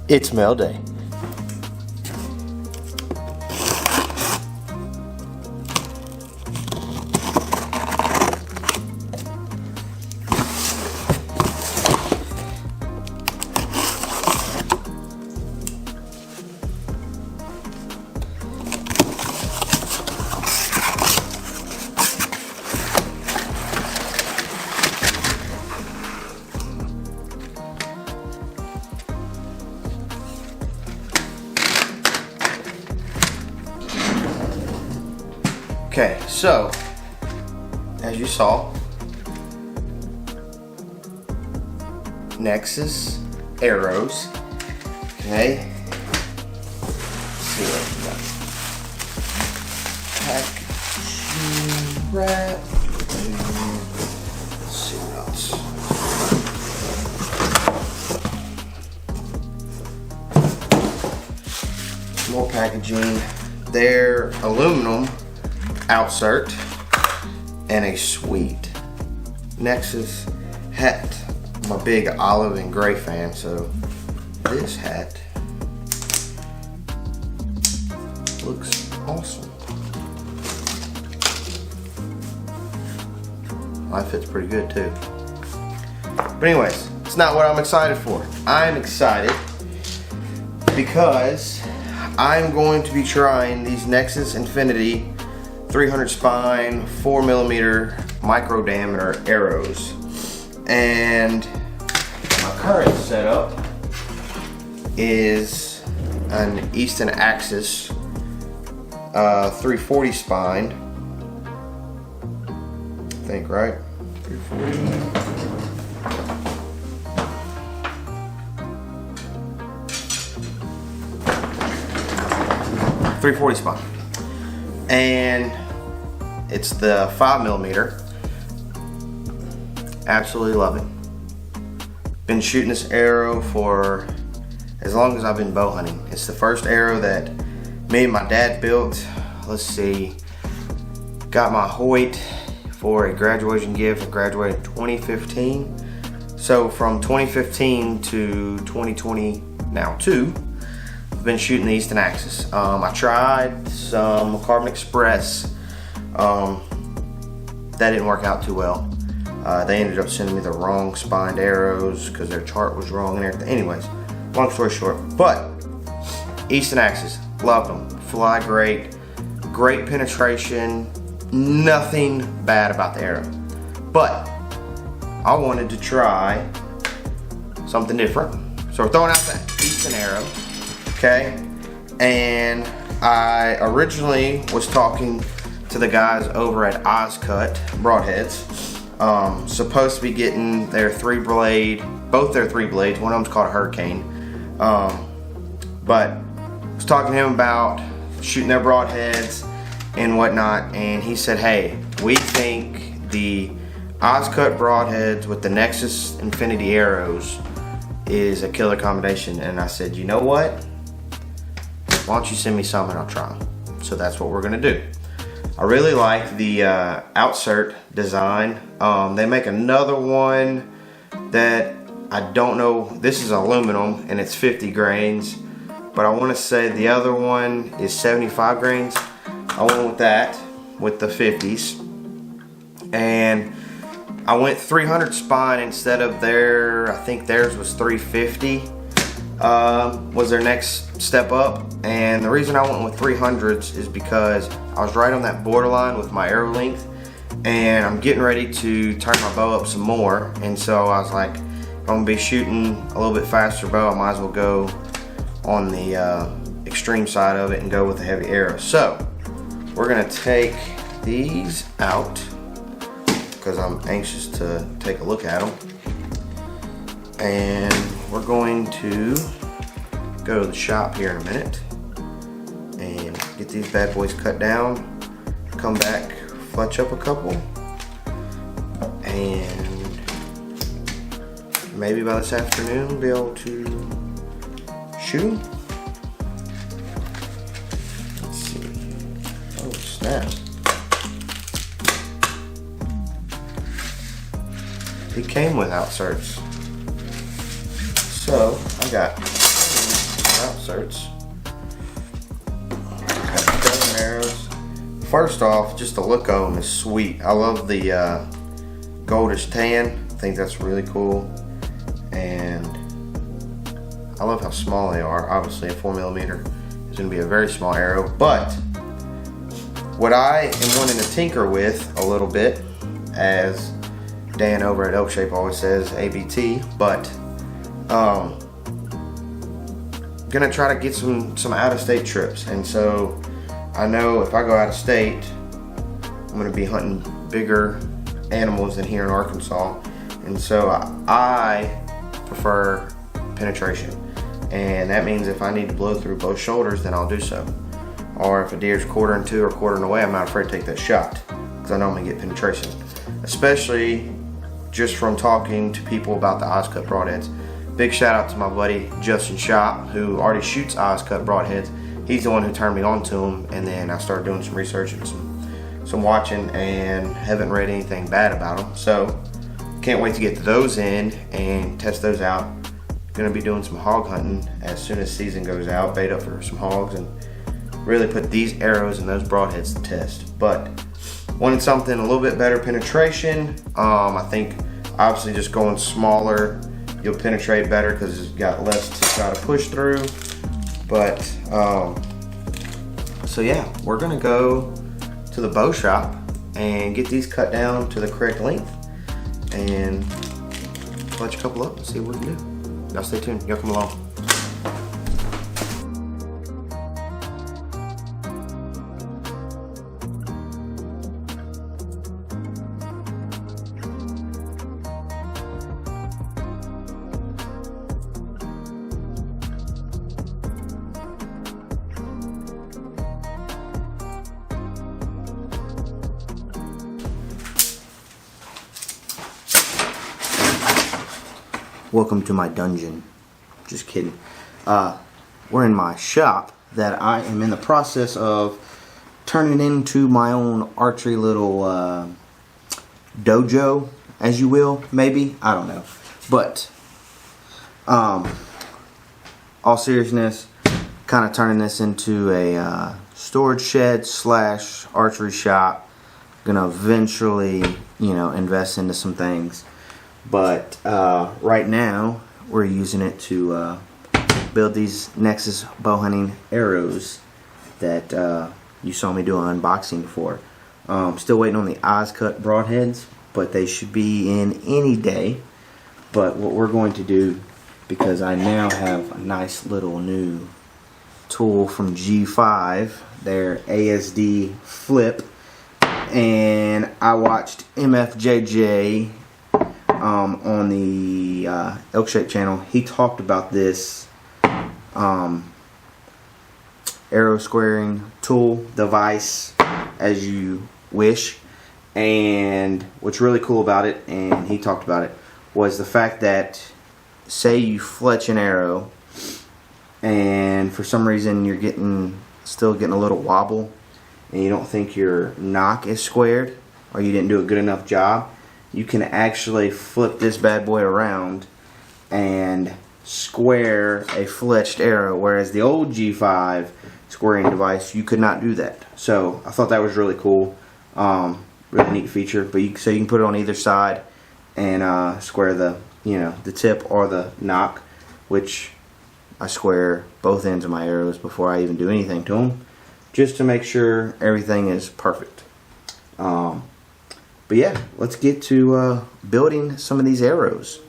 It's mail day. Okay, so as you saw, Nexxus arrows. Okay, let's see what we got. Packaging wrap. Let's see what else. More packaging. They're aluminum outsert and a sweet Nexxus hat. I'm a big olive and gray fan, so this hat looks awesome. Mine fits pretty good too. But anyways, it's not what I'm excited for. I'm excited because I'm going to be trying these Nexxus Infinity 300 spine, 4mm micro diameter arrows. And my current setup is an Easton Axis 340 spine. I think, right? 340. 340 spine. And it's the 5mm. Absolutely love it. Been shooting this arrow for as long as I've been bow hunting. It's the first arrow that me and my dad built. Let's see, got my Hoyt for a graduation gift. I graduated in 2015. So from 2015 to 2020 now too, I've been shooting the Easton Axis. I tried some Carbon Express. That didn't work out too well. They ended up sending me the wrong spined arrows because their chart was wrong and everything. Anyways, long story short, but Easton Axis, loved them. Fly great, great penetration, nothing bad about the arrow. But I wanted to try something different. So we're throwing out that Easton arrow, okay? And I originally was talking to the guys over at Ozcut Broadheads. Supposed to be getting their both their three blades. One of them's called a Hurricane. But I was talking to him about shooting their broadheads and whatnot, and he said, hey, we think the Ozcut broadheads with the Nexxus Infinity arrows is a killer combination. And I said, you know what? Why don't you send me some and I'll try them. So that's what we're gonna do. I really like the outsert design. They make another one that I don't know. This is aluminum and it's 50 grains, but I want to say the other one is 75 grains. I went with that, with the 50s, and I went 300 spine instead of I think theirs was 350. Was their next step up, and the reason I went with 300s is because I was right on that borderline with my arrow length, and I'm getting ready to turn my bow up some more, and so I was like, if I'm gonna be shooting a little bit faster bow, I might as well go on the extreme side of it and go with the heavy arrow. So we're gonna take these out because I'm anxious to take a look at them, and we're going to go to the shop here in a minute and get these bad boys cut down, come back, fletch up a couple, and maybe by this afternoon we'll be able to shoot them. Let's see. Oh snap. It came with outserts. So I got out, certs. Got a dozen arrows. First off, just the look of them is sweet. I love the goldish tan. I think that's really cool. And I love how small they are. Obviously, a 4mm is going to be a very small arrow. But what I am wanting to tinker with a little bit, as Dan over at Elk Shape always says, ABT, but gonna try to get some out-of-state trips. And so I know if I go out of state, I'm gonna be hunting bigger animals than here in Arkansas, and so I prefer penetration, and that means if I need to blow through both shoulders, then I'll do so. Or if a deer's quartering to or quartering away, I'm not afraid to take that shot because I know I'm gonna get penetration, especially just from talking to people about the Ozcut broadheads. Big shout out to my buddy Justin Shop, who already shoots Ozcut broadheads. He's the one who turned me on to them, and then I started doing some research and some watching, and haven't read anything bad about them. So can't wait to get those in and test those out. Gonna be doing some hog hunting as soon as season goes out, bait up for some hogs, and really put these arrows and those broadheads to test. But wanted something a little bit better penetration. I think obviously just going smaller, you'll penetrate better because it's got less to try to push through. But so yeah, we're gonna go to the bow shop and get these cut down to the correct length and clutch a couple up and see what we can do. Y'all stay tuned, y'all come along. Welcome to my dungeon. Just kidding. We're in my shop that I am in the process of turning into my own archery little dojo, as you will, maybe. I don't know. But all seriousness, kind of turning this into a storage shed / archery shop. Gonna eventually, invest into some things. But right now, we're using it to build these Nexxus bow hunting arrows that you saw me do an unboxing for. Still waiting on the Ozcut broadheads, but they should be in any day. But what we're going to do, because I now have a nice little new tool from G5, their ASD flip, and I watched MFJJ on the Elk Shape channel. He talked about this arrow squaring tool, device, as you wish. And what's really cool about it, and he talked about it, was the fact that say you fletch an arrow and for some reason you're still getting a little wobble and you don't think your nock is squared or you didn't do a good enough job, you can actually flip this bad boy around and square a fletched arrow, whereas the old G5 squaring device, you could not do that. So I thought that was really cool, really neat feature. But so you can put it on either side and square the the tip or the nock, which I square both ends of my arrows before I even do anything to them, just to make sure everything is perfect. But yeah, let's get to building some of these arrows.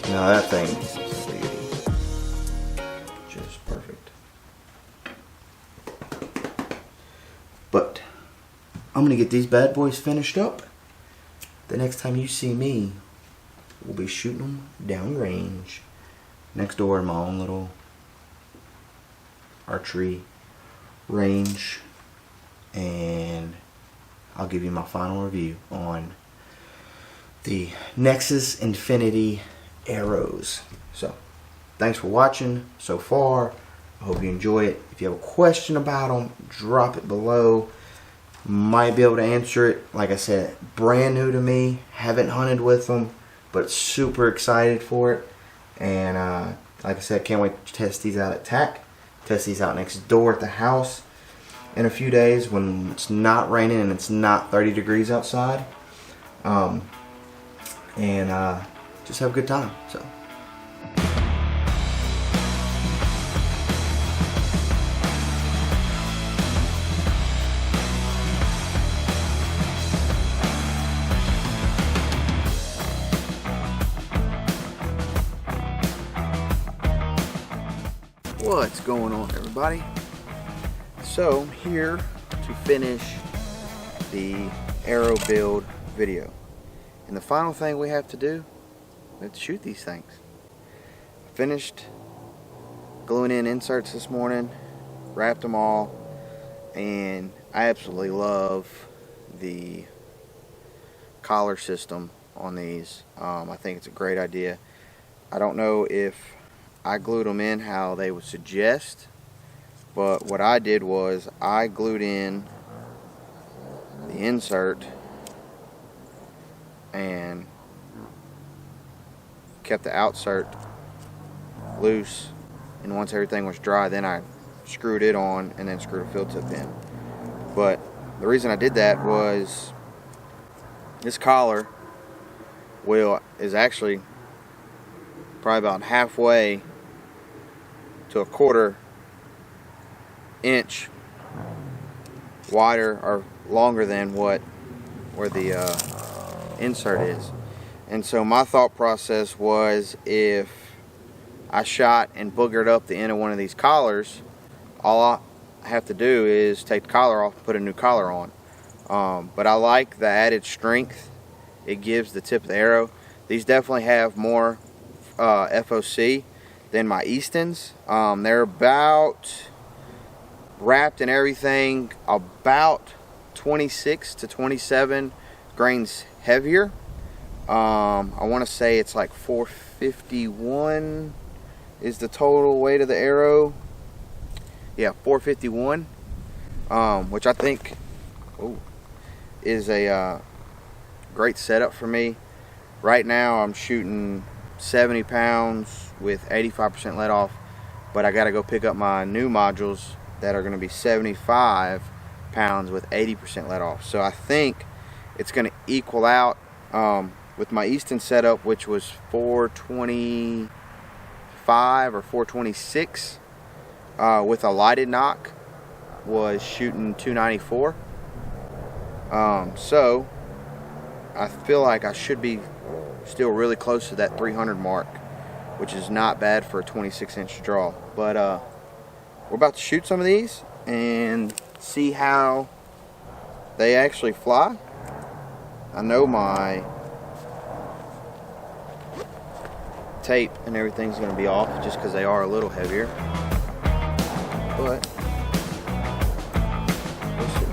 Now that thing is a beauty. Just perfect. But I'm gonna get these bad boys finished up. The next time you see me, we'll be shooting them down range. Next door in my own little archery range. and I'll give you my final review on the Nexxus Infinity arrows. So, thanks for watching so far. I hope you enjoy it. If you have a question about them, drop it below. Might be able to answer it. Like I said, brand new to me. Haven't hunted with them, but super excited for it. And like I said, can't wait to test these out at TAC. Test these out next door at the house in a few days when it's not raining and it's not 30 degrees outside. Just have a good time. So. What's going on, everybody? So I'm here to finish the arrow build video, and the final thing we have to do, we have to shoot these things. Finished gluing in inserts this morning, wrapped them all, and I absolutely love the collar system on these. I think it's a great idea. I don't know if I glued them in how they would suggest, but what I did was I glued in the insert and kept the outsert loose, and once everything was dry, then I screwed it on and then screwed a field tip in. But the reason I did that was this collar wheel is actually probably about halfway to a 1/4 inch wider or longer than where the insert is. And so my thought process was, if I shot and boogered up the end of one of these collars, all I have to do is take the collar off and put a new collar on. But I like the added strength it gives the tip of the arrow. These definitely have more FOC than my Eastons. They're about, wrapped and everything, about 26 to 27 grains heavier. I want to say it's like 451 is the total weight of the arrow. Yeah, 451, which I think is a great setup for me. Right now I'm shooting 70 pounds with 85% let off, but I got to go pick up my new modules that are going to be 75 pounds with 80% let off. So I think it's going to equal out with my Easton setup, which was 425 or 426 with a lighted knock, was shooting 294. So I feel like I should be still really close to that 300 mark, which is not bad for a 26-inch draw. But we're about to shoot some of these and see how they actually fly. I know my tape and everything's going to be off just because they are a little heavier, but we'll see.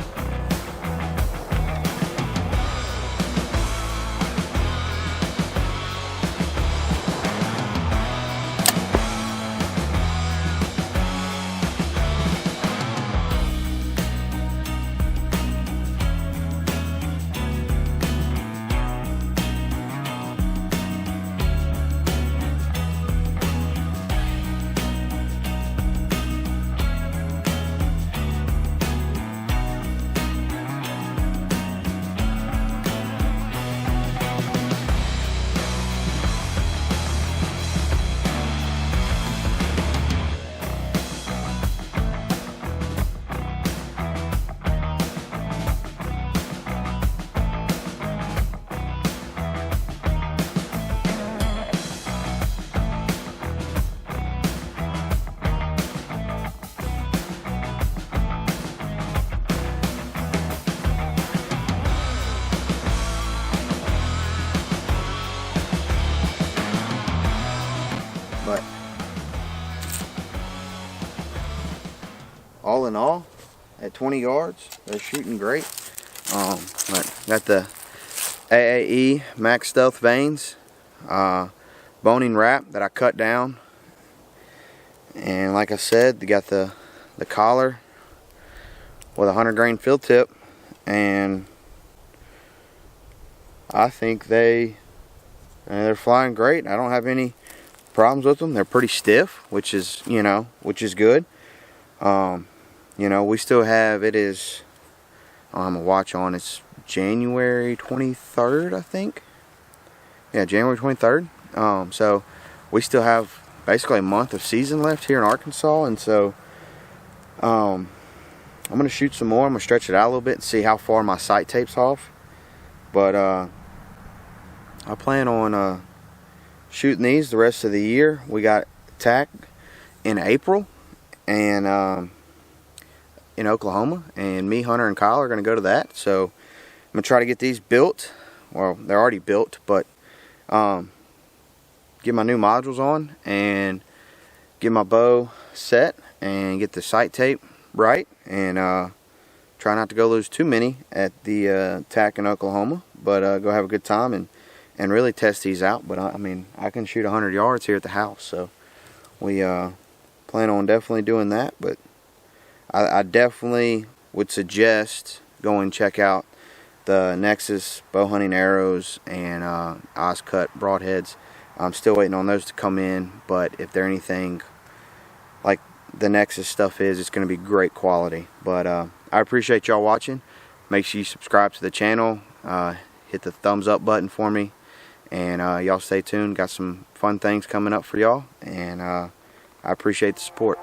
all in all, at 20 yards. They're shooting great. Got the AAE Max Stealth vanes, boning wrap that I cut down, and like I said, they got the collar with a 100 grain field tip, and I think they're flying great. I don't have any problems with them. They're pretty stiff, which is good. We still have, it is, I'm gonna watch on, it's January 23rd, I think. Yeah, January 23rd. So we still have basically a month of season left here in Arkansas, and so I'm gonna shoot some more. I'm gonna stretch it out a little bit and see how far my sight tapes off. But I plan on shooting these the rest of the year. We got TAC in April, and in Oklahoma, and me, Hunter, and Kyle are going to go to that. So I'm going to try to get these built. Well, they're already built, but get my new modules on and get my bow set and get the sight tape right, and try not to go lose too many at the TAC in Oklahoma, but go have a good time and really test these out. But I mean, I can shoot 100 yards here at the house, so we plan on definitely doing that. But I definitely would suggest going and check out the Nexxus bow hunting arrows and Ozcut broadheads. I'm still waiting on those to come in, but if they're anything like the Nexxus stuff is, it's going to be great quality. But I appreciate y'all watching. Make sure you subscribe to the channel, hit the thumbs up button for me, and y'all stay tuned. Got some fun things coming up for y'all, and I appreciate the support.